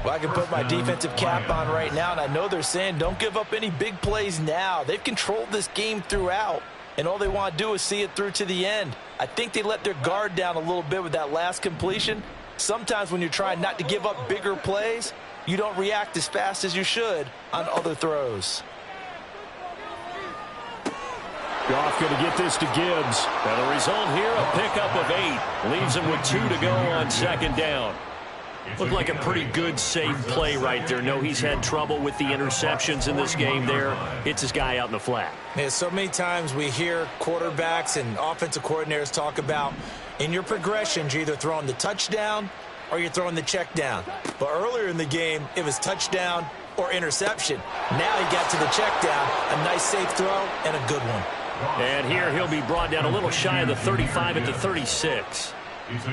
Well, I can put my defensive cap on right now, and I know they're saying don't give up any big plays now. They've controlled this game throughout, and all they want to do is see it through to the end. I think they let their guard down a little bit with that last completion. Sometimes when you're trying not to give up bigger plays, you don't react as fast as you should on other throws. Goff going to get this to Gibbs. And the result here, a pickup of 8. Leaves him with 2 to go on second down. Looked like a pretty good, safe play right there. No, he's had trouble with the interceptions in this game there. It's his guy out in the flat. Yeah, so many times we hear quarterbacks and offensive coordinators talk about in your progressions, you're either throwing the touchdown or you're throwing the check down. But earlier in the game, it was touchdown or interception. Now he got to the check down, a nice safe throw and a good one. And here he'll be brought down a little shy of the 35 at the 36.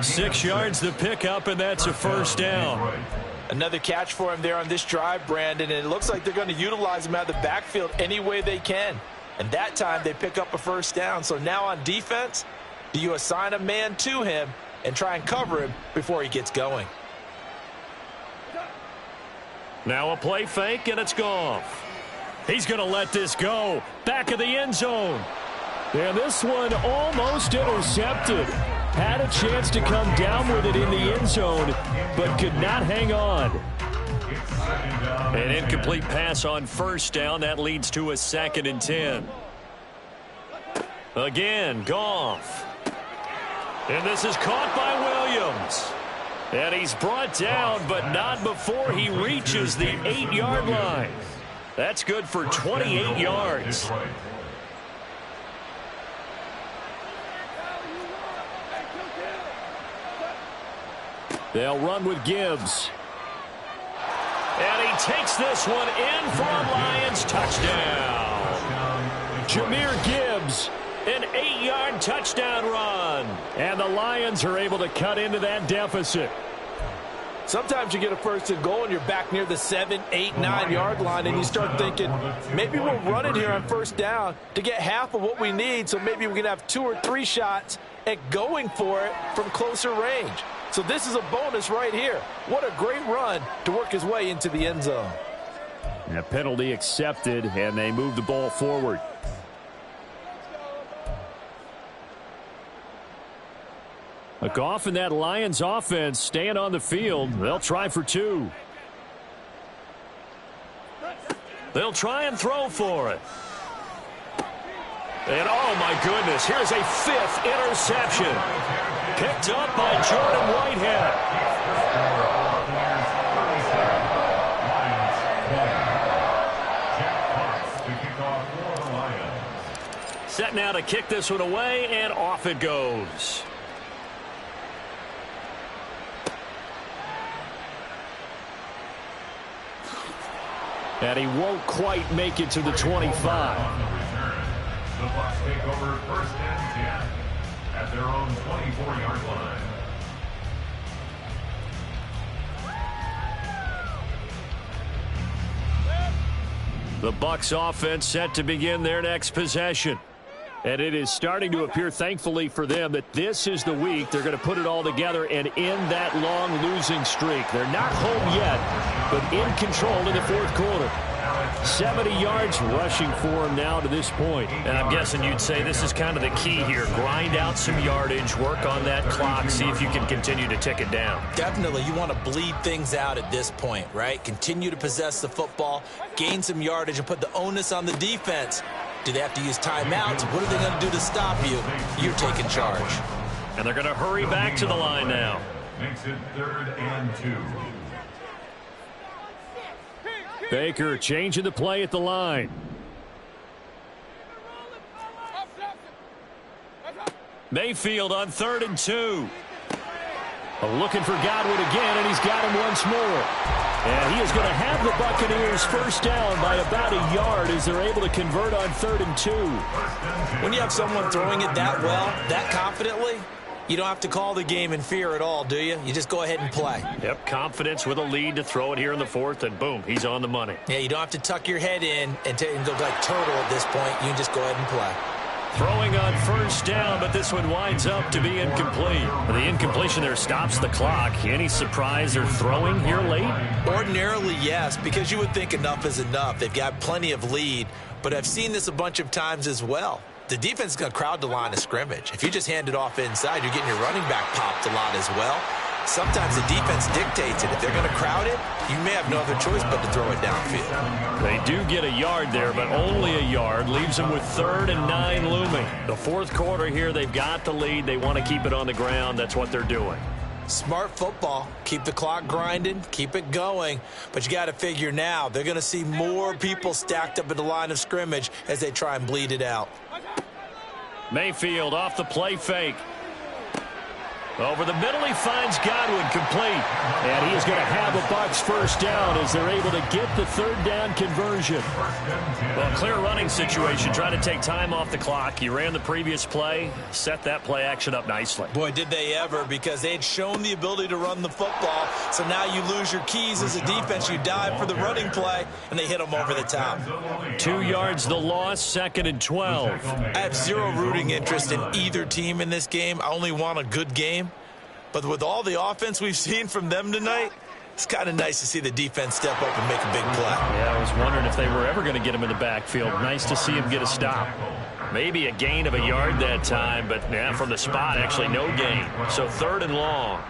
6 yards the pickup, and that's a first down. Another catch for him there on this drive, Brandon, and it looks like they're going to utilize him out of the backfield any way they can. And that time they pick up a first down. So now on defense, do you assign a man to him and try and cover him before he gets going? Now a play fake, and it's Goff. He's going to let this go. Back of the end zone. And this one almost intercepted. Had a chance to come down with it in the end zone, but could not hang on. An incomplete pass on first down. That leads to a 2nd and 10. Again, Goff. And this is caught by Williams. And he's brought down, but not before he reaches the 8-yard line. That's good for 28 yards. They'll run with Gibbs. And he takes this one in for a Lions touchdown. Jahmyr Gibbs, an 8-yard touchdown run. And the Lions are able to cut into that deficit. Sometimes you get a first and goal and you're back near the 7, 8, 9-yard line and you start thinking, maybe we'll run it here on first down to get half of what we need, so maybe we can have 2 or 3 shots at going for it from closer range. So this is a bonus right here. What a great run to work his way into the end zone. And a penalty accepted, and they move the ball forward. Goff and that Lions offense staying on the field. They'll try for 2. They'll try and throw for it. And oh my goodness, here's a 5th interception. Picked up by Jordan Whitehead. Set now to kick this one away, and off it goes. And he won't quite make it to the 25. The Bucs take over 1st and 10 at their own 24-yard line. The Bucs offense set to begin their next possession. And it is starting to appear, thankfully for them, that this is the week they're going to put it all together and end that long losing streak. They're not home yet, but in control in the 4th quarter. 70 yards rushing for him now to this point. And I'm guessing you'd say this is kind of the key here. Grind out some yardage, work on that clock, see if you can continue to tick it down. Definitely, you want to bleed things out at this point, right? Continue to possess the football, gain some yardage, and put the onus on the defense. Do they have to use timeouts? What are they going to do to stop you? You're taking charge. And they're going to hurry back to the line now. Makes it 3rd and 2. Baker changing the play at the line. Mayfield on 3rd and 2. Looking for Godwin again, and he's got him once more. And he is going to have the Buccaneers first down by about a yard as they're able to convert on 3rd and 2. When you have someone throwing it that well, that confidently, you don't have to call the game in fear at all, do you? You just go ahead and play. Yep, confidence with a lead to throw it here in the 4th, and boom, he's on the money. Yeah, you don't have to tuck your head in and go like turtle at this point. You can just go ahead and play. Throwing on first down, but this one winds up to be incomplete. The incompletion there stops the clock. Any surprise they're throwing here late? Ordinarily, yes, because you would think enough is enough. They've got plenty of lead, but I've seen this a bunch of times as well. The defense is going to crowd the line of scrimmage. If you just hand it off inside, you're getting your running back popped a lot as well. sometimes the defense dictates it. If they're going to crowd it, you may have no other choice but to throw it downfield. They do get a yard there, but only a yard. Leaves them with 3rd and 9 looming. The fourth quarter here, they've got the lead. They want to keep it on the ground. That's what they're doing. Smart football. Keep the clock grinding. Keep it going. But you got to figure now, they're going to see more people stacked up at the line of scrimmage as they try and bleed it out. Mayfield off the play fake. Over the middle, he finds Godwin, complete. And he is going to have a Bucs first down as they're able to get the 3rd down conversion. Well, clear running situation. Trying to take time off the clock. He ran the previous play, set that play action up nicely. Boy, did they ever, because they had shown the ability to run the football. So now you lose your keys as a defense. You dive for the running play, and they hit them over the top. 2 yards the loss, 2nd and 12. I have zero rooting interest in either team in this game. I only want a good game. But with all the offense we've seen from them tonight, it's kind of nice to see the defense step up and make a big play. Yeah, I was wondering if they were ever going to get him in the backfield. Nice to see him get a stop. Maybe a gain of a yard that time, but yeah, from the spot, actually no gain. So 3rd and long.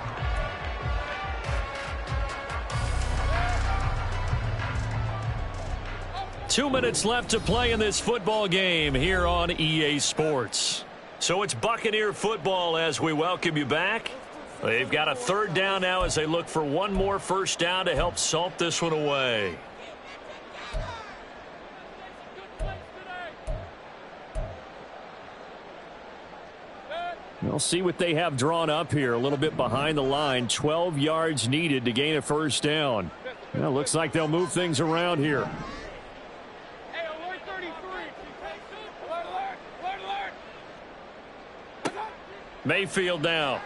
Two minutes left to play in this football game here on EA Sports. So it's Buccaneer football as we welcome you back. They've got a 3rd down now as they look for one more first down to help salt this one away. We'll see what they have drawn up here. A little bit behind the line. 12 yards needed to gain a first down. Well, looks like they'll move things around here. Mayfield now.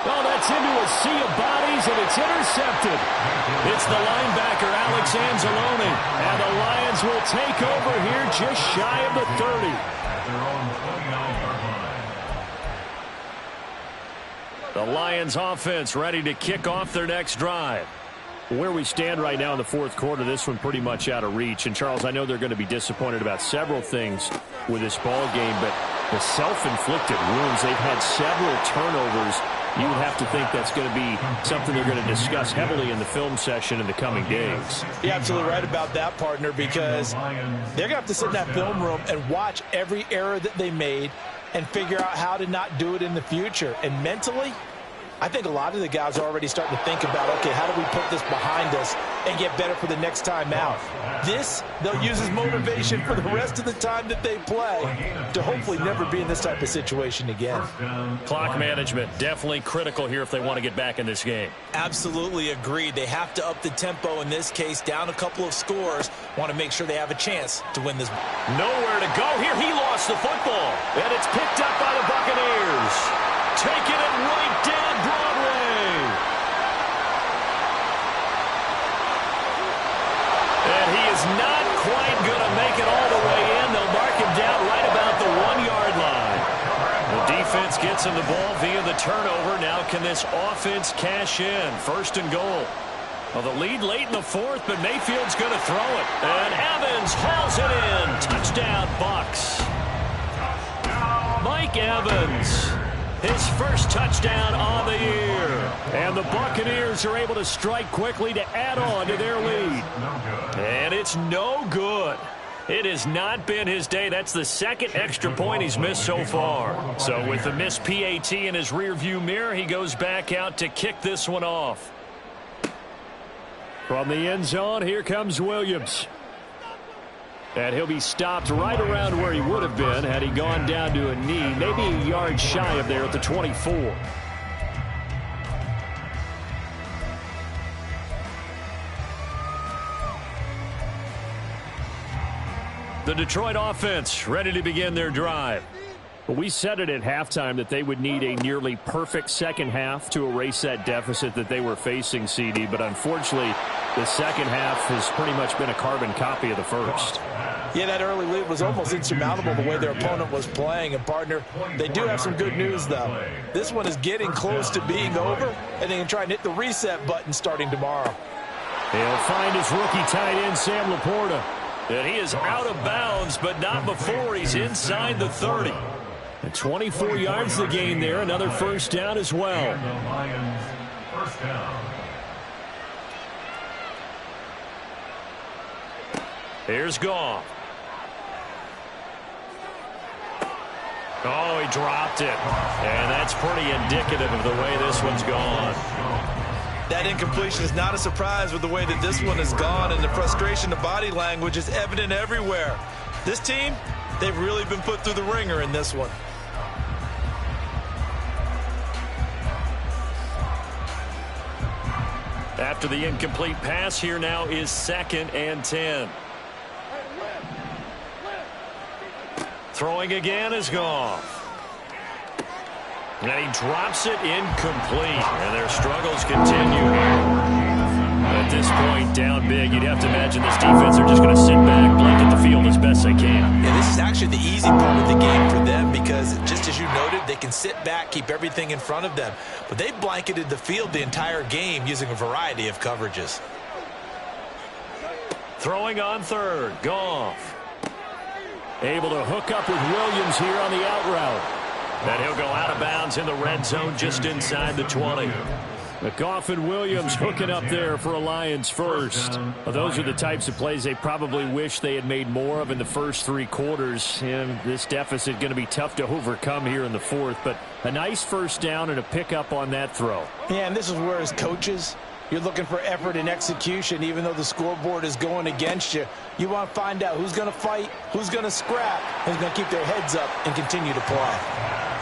Oh, that's into a sea of bodies, and it's intercepted. It's the linebacker, Alex Anzalone. And the Lions will take over here just shy of the 30. The Lions offense ready to kick off their next drive. Where we stand right now in the fourth quarter, this one pretty much out of reach. And, Charles, I know they're going to be disappointed about several things with this ball game, but the self-inflicted wounds, they've had several turnovers. You would have to think that's going to be something they're going to discuss heavily in the film session in the coming days. You're absolutely right about that, partner, because they're going to have to sit in that film room and watch every error that they made and figure out how to not do it in the future. And mentally, I think a lot of the guys are already starting to think about, okay, how do we put this behind us and get better for the next time out? This, they'll use as motivation for the rest of the time that they play to hopefully never be in this type of situation again. Clock management, definitely critical here if they want to get back in this game. Absolutely agreed. They have to up the tempo in this case, down a couple of scores. Want to make sure they have a chance to win this. Nowhere to go here. He lost the football, and it's picked up by the Buccaneers. Taking it right down Broadway. And he is not quite going to make it all the way in. They'll mark him down right about the 1-yard line. The defense gets him the ball via the turnover. Now can this offense cash in? 1st and goal. Well, the lead late in the fourth, but Mayfield's going to throw it. And Evans hauls it in. Touchdown, Bucs. Mike Evans. His first touchdown on the year. And the Buccaneers are able to strike quickly to add on to their lead. And it's no good. It has not been his day. That's the 2nd extra point he's missed so far. So with the missed PAT in his rearview mirror, he goes back out to kick this one off. From the end zone, here comes Williams. And he'll be stopped right around where he would have been had he gone down to a knee, maybe a yard shy of there at the 24. The Detroit offense ready to begin their drive. Well, we said it at halftime that they would need a nearly perfect second half to erase that deficit that they were facing, CD. But unfortunately, the second half has pretty much been a carbon copy of the first. Yeah, that early lead was almost insurmountable the way their opponent was playing. And, partner, they do have some good news, though. This one is getting close to being over, and they can try and hit the reset button starting tomorrow. He'll find his rookie tight end, Sam Laporta. And he is out of bounds, but not before he's inside the 30. And 24 yards the gain there. Another first down as well. And the Lions, first down. Here's Goff. Oh, he dropped it. And that's pretty indicative of the way this one's gone. That incompletion is not a surprise with the way that this one has gone, and the frustration of body language is evident everywhere. This team, they've really been put through the ringer in this one. After the incomplete pass, here now is 2nd and 10. Throwing again is Goff. And he drops it incomplete. And their struggles continue here. At this point, down big, you'd have to imagine this defense are just going to sit back, blanket the field as best they can. Yeah, this is actually the easy part of the game for them because, just as you noted, they can sit back, keep everything in front of them. But they blanketed the field the entire game using a variety of coverages. Throwing on 3rd, Goff. Able to hook up with Williams here on the out route. And he'll go out of bounds in the red zone just inside the 20. Goff and Williams hooking up there for a Lions first. Well, those are the types of plays they probably wish they had made more of in the first 3 quarters. And this deficit going to be tough to overcome here in the 4th. But a nice first down and a pickup on that throw. Yeah, and this is where as coaches, you're looking for effort and execution. Even though the scoreboard is going against you, you want to find out who's going to fight, who's going to scrap, who's going to keep their heads up and continue to play.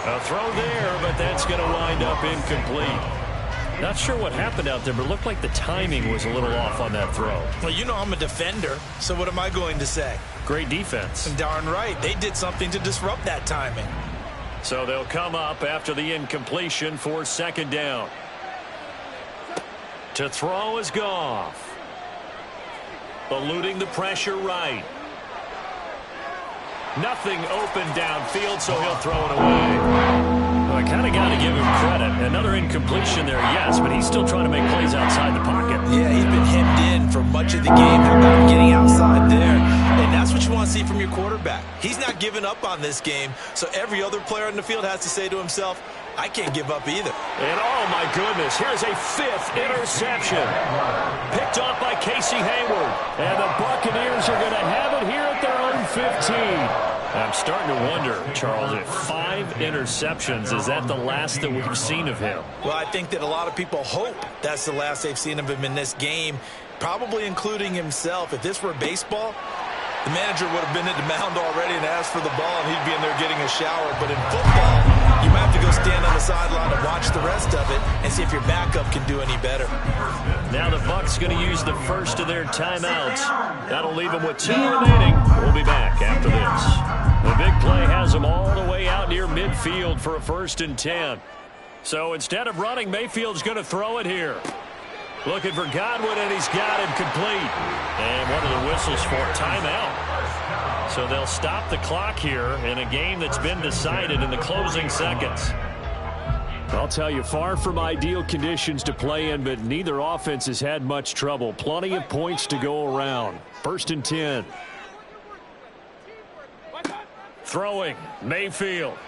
A throw there, but that's going to wind up incomplete. Not sure what happened out there, but it looked like the timing was a little off on that throw. Well, you know I'm a defender, so what am I going to say? Great defense. Darn right. They did something to disrupt that timing. So they'll come up after the incompletion for 2nd down. To throw is Goff. Eluding the pressure right. Nothing open downfield, so he'll throw it away. Well, I kind of got to give him credit. Another incompletion there, yes, but he's still trying to make plays outside the pocket. Yeah, he's been hemmed in for much of the game. How about him getting outside there? And that's what you want to see from your quarterback. He's not giving up on this game, so every other player in the field has to say to himself, I can't give up either. And oh my goodness, here's a 5th interception. Picked off by Casey Hayward. And the Buccaneers are going to have it here at their own 15. I'm starting to wonder, Charles, if 5 interceptions, is that the last that we've seen of him? Well, I think that a lot of people hope that's the last they've seen of him in this game, probably including himself. If this were baseball, the manager would have been at the mound already and asked for the ball, and he'd be in there getting a shower. But in football, you might have to go stand on the sideline and watch the rest of it and see if your backup can do any better. Now the Bucs going to use the first of their timeouts. That'll leave them with 2 remaining. We'll be back after this. The big play has them all the way out near midfield for a 1st and 10. So instead of running, Mayfield's going to throw it here. Looking for Godwin, and he's got him complete. And one of the whistles for timeout. So they'll stop the clock here in a game that's been decided in the closing seconds. I'll tell you, far from ideal conditions to play in, but neither offense has had much trouble. Plenty of points to go around. 1st and 10. Throwing, Mayfield.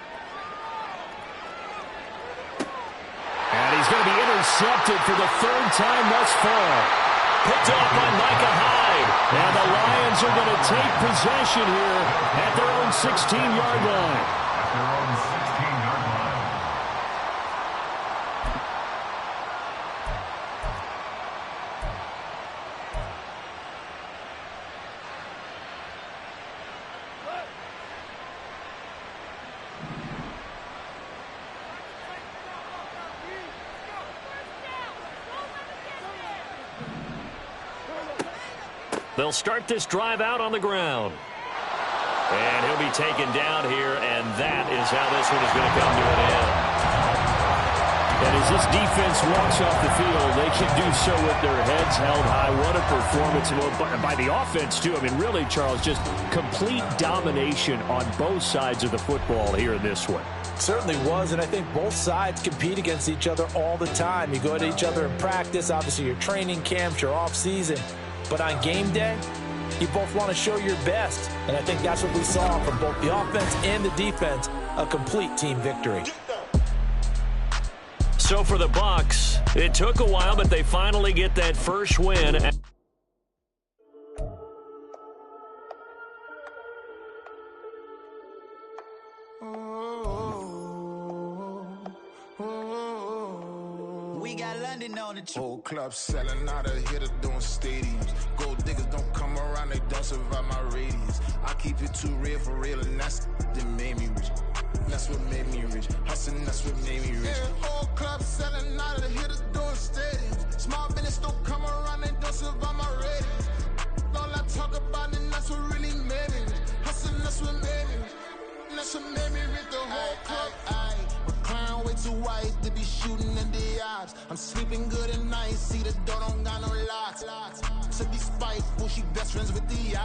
And he's going to be intercepted for the 3rd time thus far. Picked off by Micah Hyde. And the Lions are going to take possession here at their own 16-yard line. Their own 16-yard line. They'll start this drive out on the ground. And he'll be taken down here, and that is how this one is going to come to an end. And as this defense walks off the field, they can do so with their heads held high. What a performance by the offense, too. I mean, really, Charles, just complete domination on both sides of the football here in this one. Certainly was, and I think both sides compete against each other all the time. You go to each other in practice, obviously your training camps, your off season. But on game day, you both want to show your best. And I think that's what we saw from both the offense and the defense, a complete team victory. So for the Bucs, it took a while, but they finally get that first win. We got London on the trip. Whole club selling out of here to doing stadiums. Gold diggers don't come around, they don't survive my radius. I keep it too real for real, and that's that made me rich. That's what made me rich. Hustling, that's what made me rich. Yeah, whole club selling out of here to doing stadiums. Small business don't come around, they don't survive my radius. All I talk about, and that's what really made me rich. Hustling, that's what made me rich. That's what made me rich. The whole club. Clown way too white to be shooting in the eyes. I'm sleeping good at night, see the door don't got no locks. To be spiteful, she best friends with the